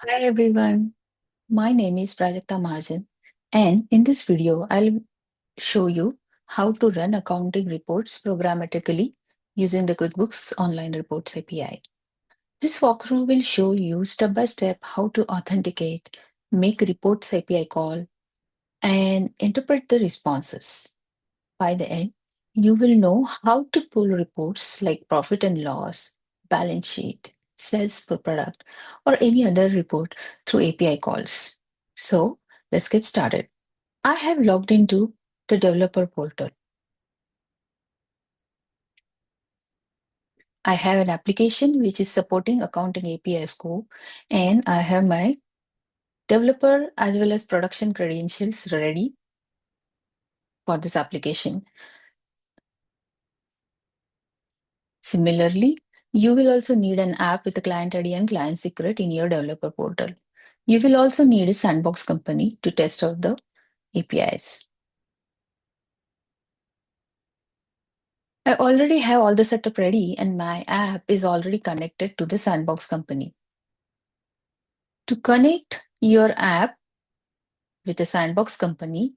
Hi everyone, my name is Prajakta Mahajan, and in this video, I'll show you how to run accounting reports programmatically using the QuickBooks Online Reports API. This walkthrough will show you step by step how to authenticate, make reports API call, and interpret the responses. By the end, you will know how to pull reports like profit and loss, balance sheet, sales per product, or any other report through API calls. So let's get started. I have logged into the developer portal. I have an application which is supporting accounting API scope, and I have my developer as well as production credentials ready for this application. Similarly, you will also need an app with a client ID and client secret in your developer portal. You will also need a Sandbox company to test out the APIs. I already have all the setup ready and my app is already connected to the Sandbox company. To connect your app with the Sandbox company,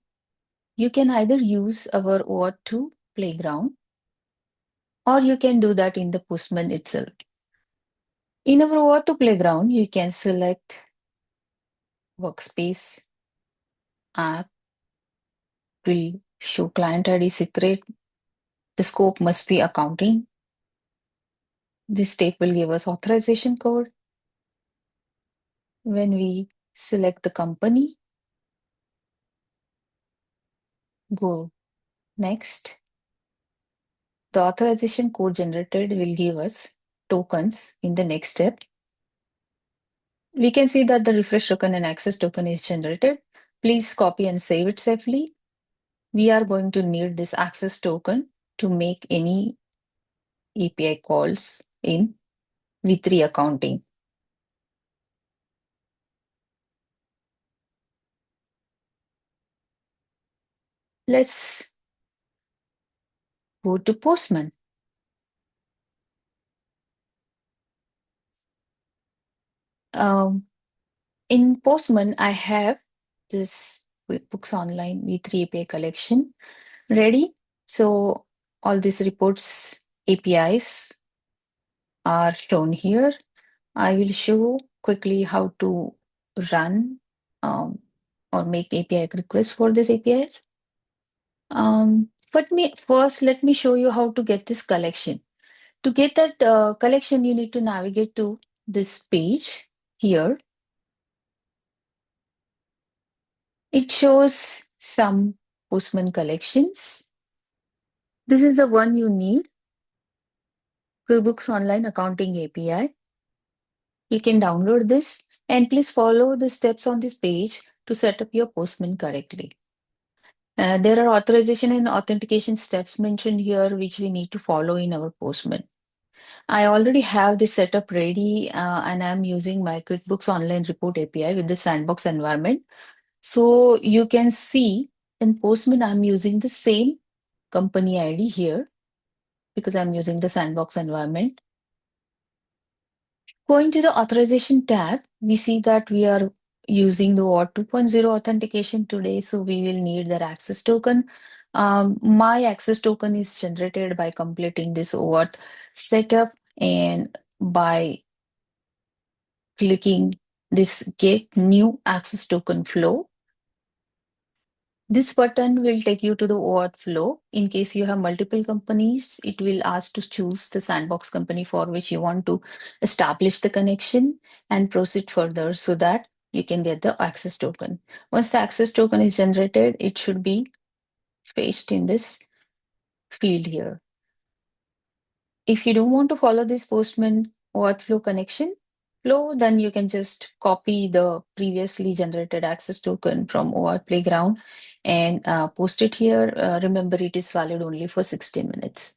you can either use our OAuth Playground or you can do that in the Postman itself. In our OAuth Playground, you can select Workspace, App, will show client ID secret. The scope must be accounting. This step will give us authorization code. When we select the company, go next. The authorization code generated will give us tokens in the next step. We can see that the refresh token and access token is generated. Please copy and save it safely. We are going to need this access token to make any API calls in V3 accounting. Let's go to Postman. Um, in Postman, I have this QuickBooks Online V3 API collection ready. So all these reports APIs are shown here. I will show quickly how to run or make API requests for these APIs. Let me show you how to get this collection. To get that collection, you need to navigate to this page here. It shows some Postman collections. This is the one you need, QuickBooks Online Accounting API. You can download this and please follow the steps on this page to set up your Postman correctly. There are authorization and authentication steps mentioned here, which we need to follow in our Postman. I already have this setup ready and I'm using my QuickBooks Online Report API with the Sandbox environment. So you can see in Postman, I'm using the same company ID here because I'm using the Sandbox environment. Going to the authorization tab, we see that we are using the OAuth 2.0 authentication today, so we will need that access token. My access token is generated by completing this OAuth setup and by clicking this Get New Access Token Flow. This button will take you to the OAuth flow. In case you have multiple companies, it will ask to choose the Sandbox company for which you want to establish the connection and proceed further so that you can get the access token. Once the access token is generated, it should be pasted in this field here. If you don't want to follow this Postman OAuth flow connection flow, then you can just copy the previously generated access token from OAuth Playground and post it here. Remember, it is valid only for 16 minutes.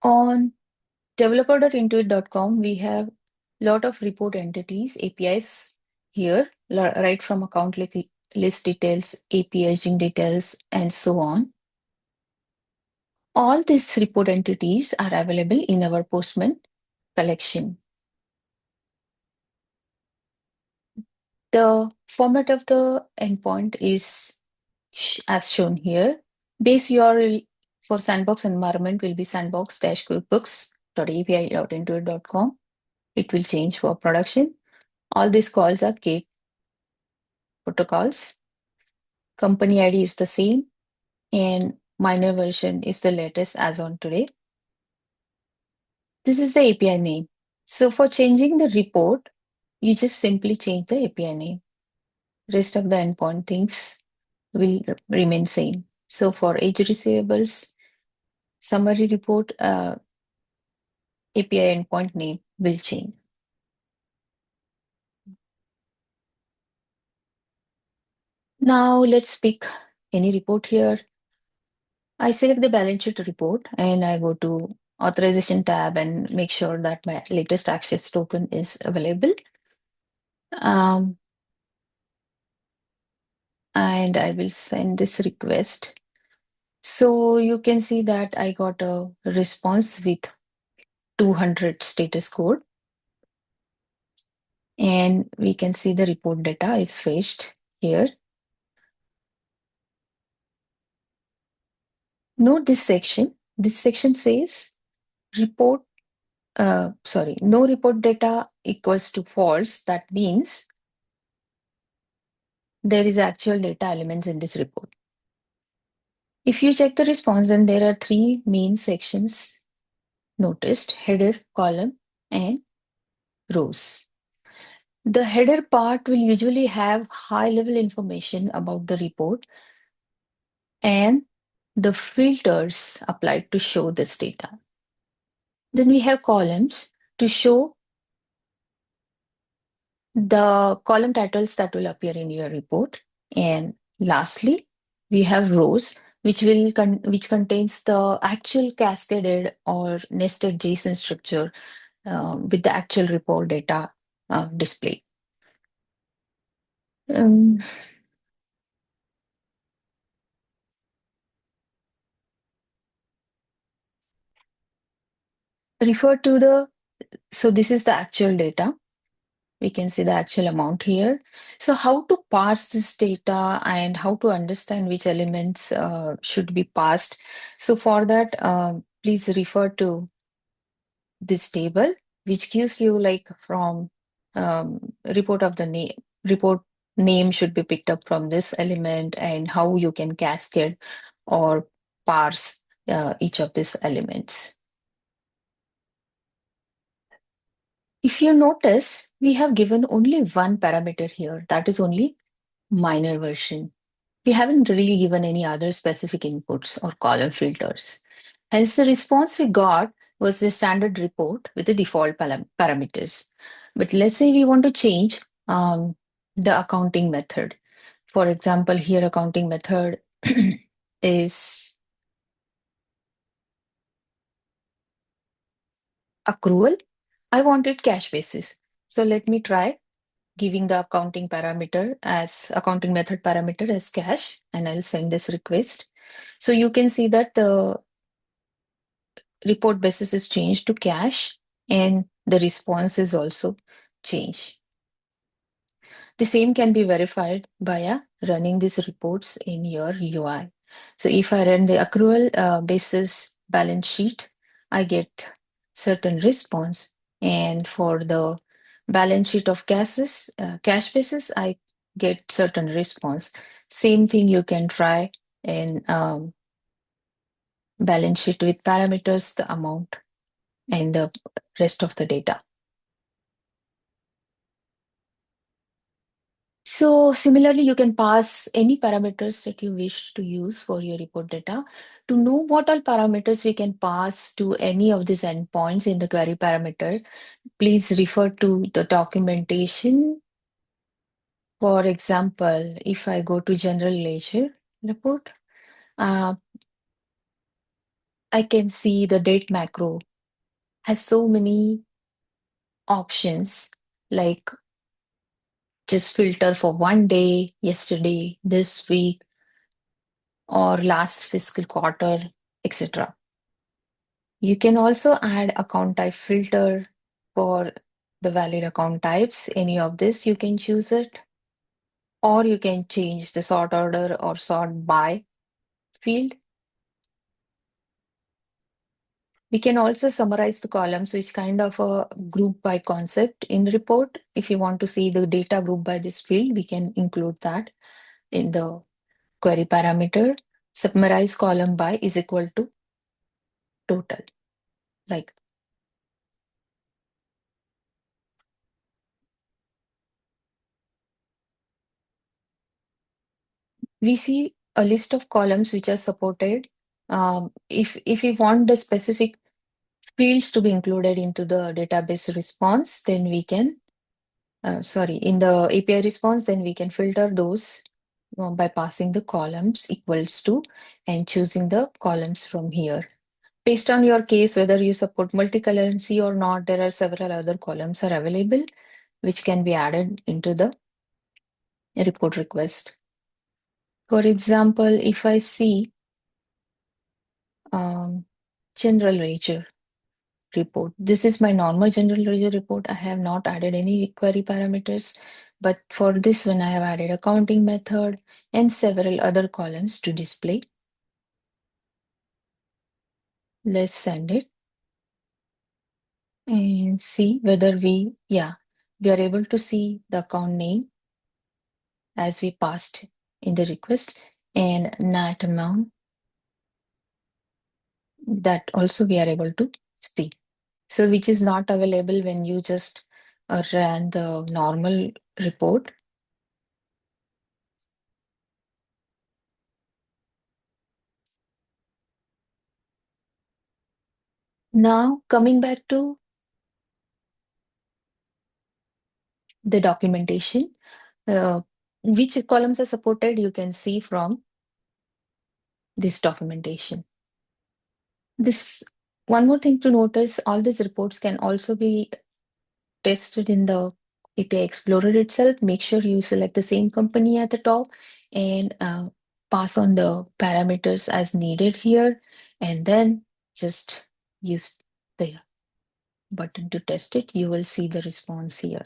On developer.intuit.com, we have a lot of report entities, APIs here, right from account list details, API aging details, and so on. All these report entities are available in our Postman collection. The format of the endpoint is as shown here. Base URL for Sandbox environment will be sandbox-quickbooks.api.intuit.com. It will change for production. All these calls are gate protocols. Company ID is the same, and minor version is the latest as on today. This is the API name. So for changing the report, you just simply change the API name. Rest of the endpoint things will remain same. So for Aged Receivables, summary report, API endpoint name will change. Now let's pick any report here. I select the balance sheet report and I go to authorization tab and make sure that my latest access token is available. And I will send this request. So you can see that I got a response with 200 status code. And we can see the report data is fetched here. Note this section. This section says report, no report data equals to false. That means there is actual data elements in this report. If you check the response, then there are three main sections noticed: header, column, and rows. The header part will usually have high-level information about the report and the filters applied to show this data. Then we have columns to show the column titles that will appear in your report. And lastly, we have rows, which contains the actual cascaded or nested JSON structure with the actual report data displayed. Um, refer to the So this is the actual data. We can see the actual amount here. So how to parse this data and how to understand which elements should be parsed. So for that, please refer to this table, which gives you like from report of the name, report name should be picked up from this element and how you can cascade or parse each of these elements. If you notice, we have given only one parameter here, that is only minor version. We haven't really given any other specific inputs or column filters. Hence, the response we got was the standard report with the default parameters. But let's say we want to change the accounting method. For example, here accounting method is accrual. I wanted cash basis. So let me try giving the accounting method parameter as cash, and I'll send this request. So you can see that the report basis is changed to cash and the response is also changed. The same can be verified via running these reports in your UI. So if I run the accrual basis balance sheet, I get certain response. And for the balance sheet of cash basis, I get certain response. Same thing you can try in balance sheet with parameters, the amount, and the rest of the data. So similarly, you can pass any parameters that you wish to use for your report data. To know what all parameters we can pass to any of these endpoints in the query parameter, please refer to the documentation. For example, if I go to general ledger report, uh, I can see the date macro has so many options, like just filter for one day, yesterday, this week, or last fiscal quarter, etc. You can also add account type filter for the valid account types. Any of this, you can choose it. Or you can change the sort order or sort by field. We can also summarize the columns, which kind of a group by concept in report. If you want to see the data group by this field, we can include that in the query parameter. Summarize column by is equal to total. Like we see a list of columns which are supported. If we want the specific fields to be included into the database response, then we can in the API response, then we can filter those by passing the columns equals to and choosing the columns from here. Based on your case, whether you support multi-currency or not, there are several other columns are available which can be added into the report request. For example, if I see um, general ledger report. This is my normal general ledger report. I have not added any query parameters, but for this one, I have added accounting method and several other columns to display. Let's send it and see whether we are able to see the account name as we passed in the request and NAT amount that also we are able to see. So which is not available when you just ran the normal report. Now coming back to the documentation, uh, which columns are supported, you can see from this documentation. This one more thing to notice, all these reports can also be tested in the API Explorer itself. Make sure you select the same company at the top and pass on the parameters as needed here, and then just use the button to test it. You will see the response here.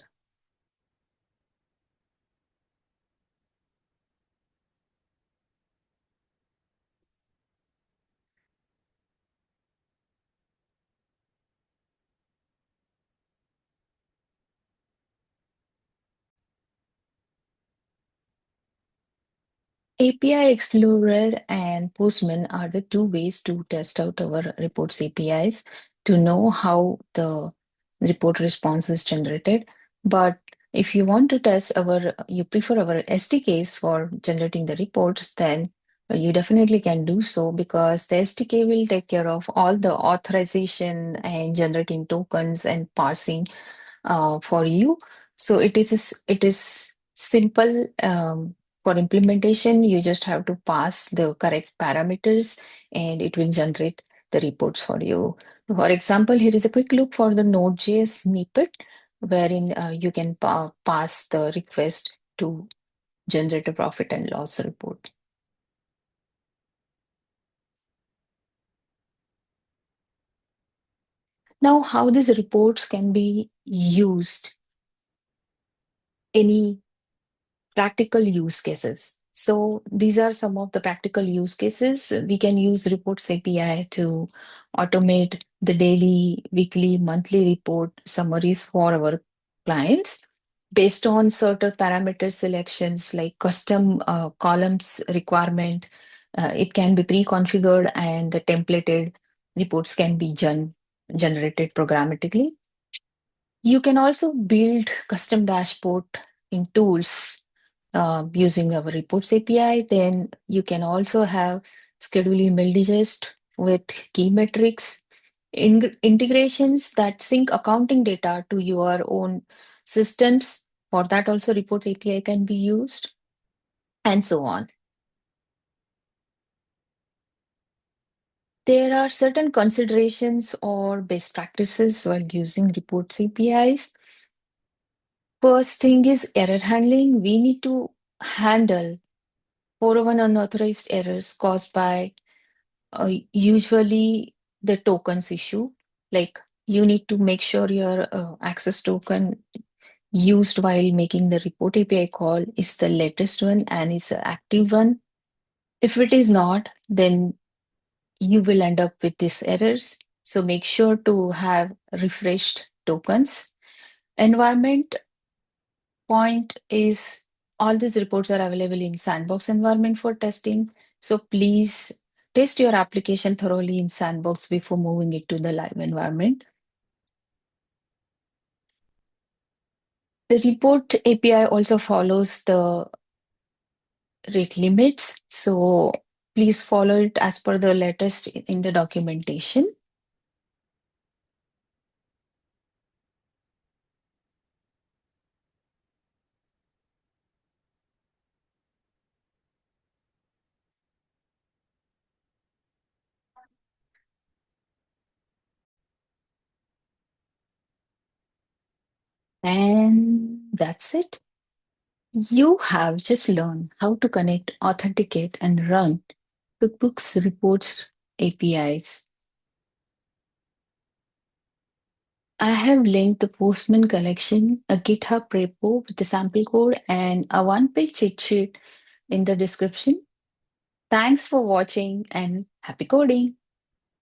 API Explorer and Postman are the two ways to test out our reports APIs to know how the report response is generated. But if you want to test you prefer our SDKs for generating the reports, then you definitely can do so because the SDK will take care of all the authorization and generating tokens and parsing for you. So it is simple for implementation. You just have to pass the correct parameters and it will generate the reports for you. For example, here is a quick look for the Node.js snippet wherein you can pass the request to generate a profit and loss report. Now, how these reports can be used, any practical use cases. So these are some of the practical use cases. We can use Reports API to automate the daily, weekly, monthly report summaries for our clients based on certain parameter selections like custom columns requirement. It can be pre-configured and the templated reports can be generated programmatically. You can also build custom dashboard in tools using our reports API. Then you can also have schedule email digest with key metrics, integrations that sync accounting data to your own systems. For that also reports API can be used and so on. There are certain considerations or best practices while using reports APIs. First thing is error handling. We need to handle 401 unauthorized errors caused by usually the tokens issue. Like you need to make sure your access token used while making the report API call is the latest one and is an active one. If it is not, then you will end up with these errors. So make sure to have refreshed tokens. Environment point is all these reports are available in Sandbox environment for testing. So please test your application thoroughly in Sandbox before moving it to the live environment. The report API also follows the rate limits. So please follow it as per the latest in the documentation. And that's it. You have just learned how to connect, authenticate, and run QuickBooks Reports APIs. I have linked the Postman collection, a GitHub repo with the sample code, and a one-page cheat sheet in the description. Thanks for watching and happy coding!